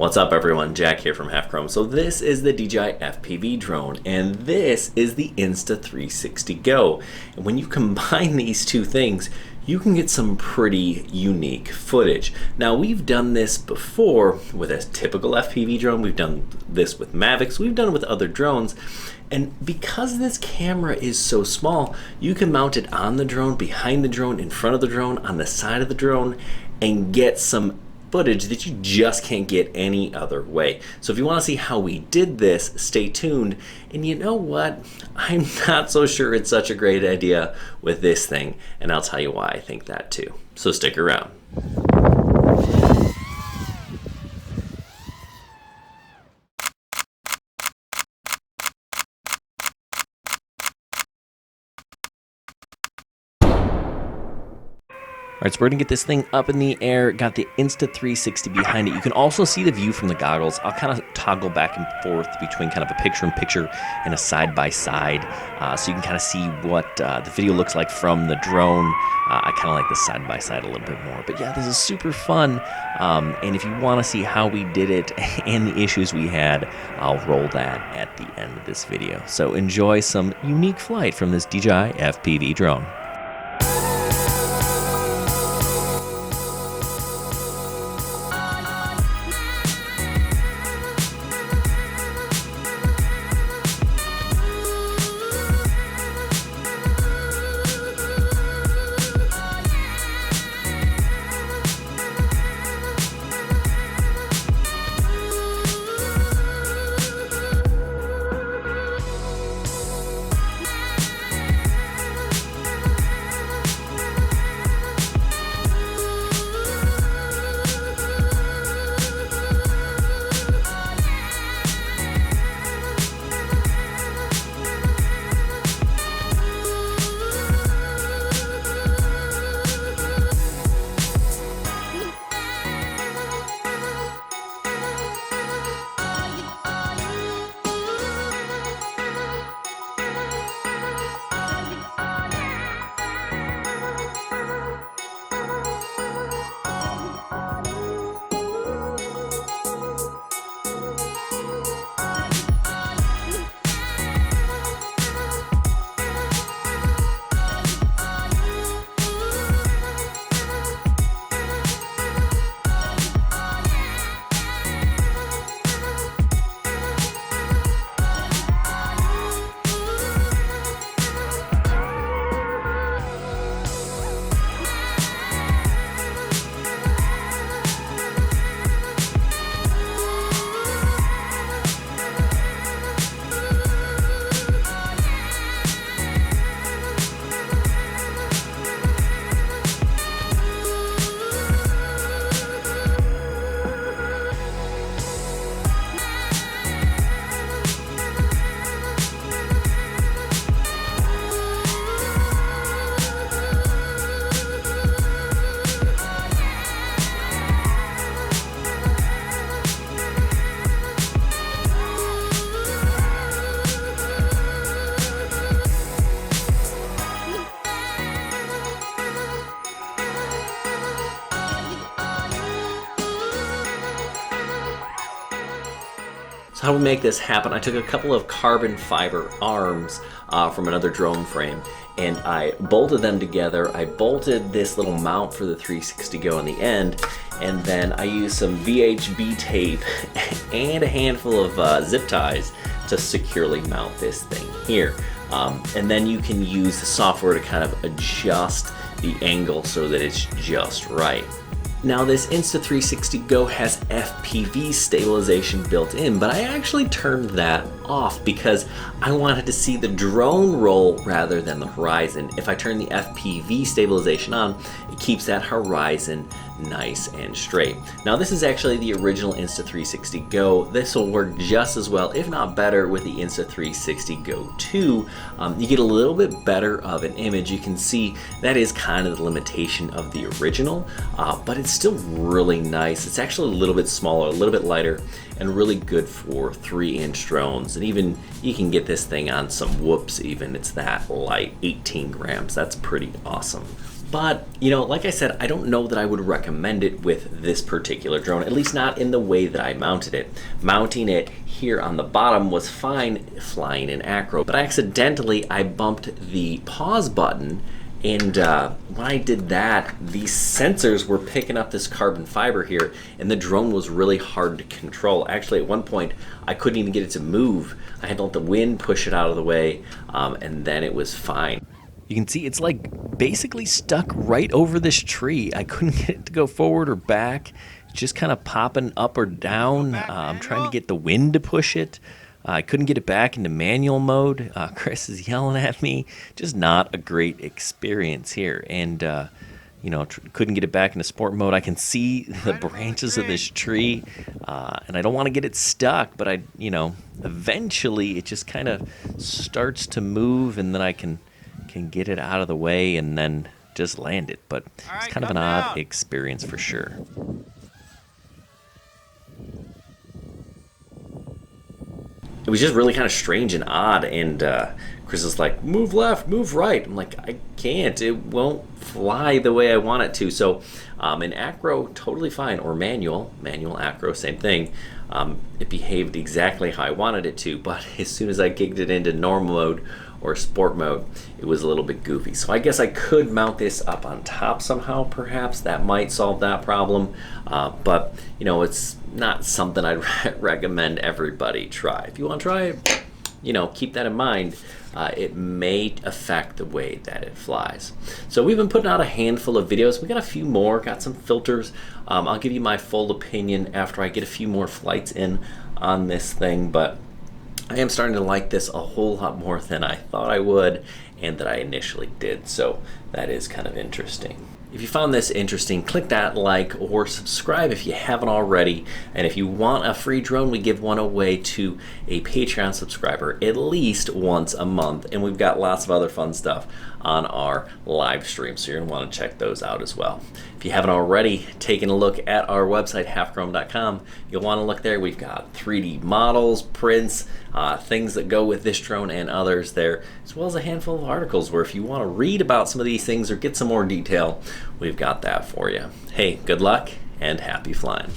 What's up everyone, Jack here from Half Chrome. So this is the DJI FPV drone and this is the Insta360 GO. And when you combine these two things, you can get some pretty unique footage. Now we've done this before with a typical FPV drone, we've done this with Mavics, we've done it with other drones. And because this camera is so small, you can mount it on the drone, behind the drone, in front of the drone, on the side of the drone, and get some footage that you just can't get any other way. So if you want to see how we did this, stay tuned. And you know what? I'm not so sure it's such a great idea with this thing, and I'll tell you why I think that too. So stick around. All right, so we're gonna get this thing up in the air, got the Insta360 behind it. You can also see the view from the goggles. I'll kind of toggle back and forth between kind of a picture-in-picture and a side-by-side, so you can kind of see what the video looks like from the drone. I kind of like the side-by-side a little bit more. But yeah, this is super fun, and if you wanna see how we did it and the issues we had, I'll roll that at the end of this video. So enjoy some unique flight from this DJI FPV drone. So how we make this happen, I took a couple of carbon fiber arms from another drone frame and I bolted them together. I bolted this little mount for the 360 GO on the end, and then I used some VHB tape and a handful of zip ties to securely mount this thing here. And then you can use the software to kind of adjust the angle so that it's just right. Now this Insta360 GO has FPV stabilization built in, but I actually turned that off because I wanted to see the drone roll rather than the horizon. If I turn the FPV stabilization on, it keeps that horizon nice and straight. Now this is actually the original Insta360 GO. This will work just as well, if not better, with the Insta360 GO 2. You get a little bit better of an image. You can see that is kind of the limitation of the original, but it's still really nice. It's actually a little bit smaller, a little bit lighter, and really good for 3-inch drones. And even you can get this thing on some whoops even. It's that light, 18 grams. That's pretty awesome. But, you know, like I said, I don't know that I would recommend it with this particular drone, at least not in the way that I mounted it. Mounting it here on the bottom was fine flying in acro, but accidentally I bumped the pause button, and when I did that, these sensors were picking up this carbon fiber here, and the drone was really hard to control. Actually, at one point, I couldn't even get it to move. I had to let the wind push it out of the way, and then it was fine. You can see it's like basically stuck right over this tree. I couldn't get it to go forward or back. It's just kind of popping up or down. I'm trying to get the wind to push it. I couldn't get it back into manual mode. Chris is yelling at me. Just not a great experience here. And, you know, couldn't get it back into sport mode. I can see the branches of this tree, and I don't want to get it stuck, but you know, eventually it just kind of starts to move, and then I can get it out of the way and then just land it. But it's kind of an odd experience for sure. It was just really kind of strange and odd, and Chris is like, move left, move right. I'm like, I can't, it won't fly the way I want it to. So in acro, totally fine, or manual acro, same thing. It behaved exactly how I wanted it to, but as soon as I kicked it into normal mode or sport mode, it was a little bit goofy. So I guess I could mount this up on top somehow, perhaps. That might solve that problem. But, you know, it's not something I'd recommend everybody try. If you want to try it, you know, keep that in mind. It may affect the way that it flies. So we've been putting out a handful of videos. We got a few more, got some filters. I'll give you my full opinion after I get a few more flights in on this thing, but I am starting to like this a whole lot more than I thought I would and that I initially did. So that is kind of interesting. If you found this interesting, click that like or subscribe if you haven't already. And if you want a free drone, we give one away to a Patreon subscriber at least once a month. And we've got lots of other fun stuff on our live stream, so you're gonna want to check those out as well. If you haven't already taken a look at our website, halfchrome.com, you'll want to look there. We've got 3D models, prints, things that go with this drone and others there, as well as a handful of articles where if you want to read about some of these things or get some more detail, we've got that for you. Hey, good luck and happy flying.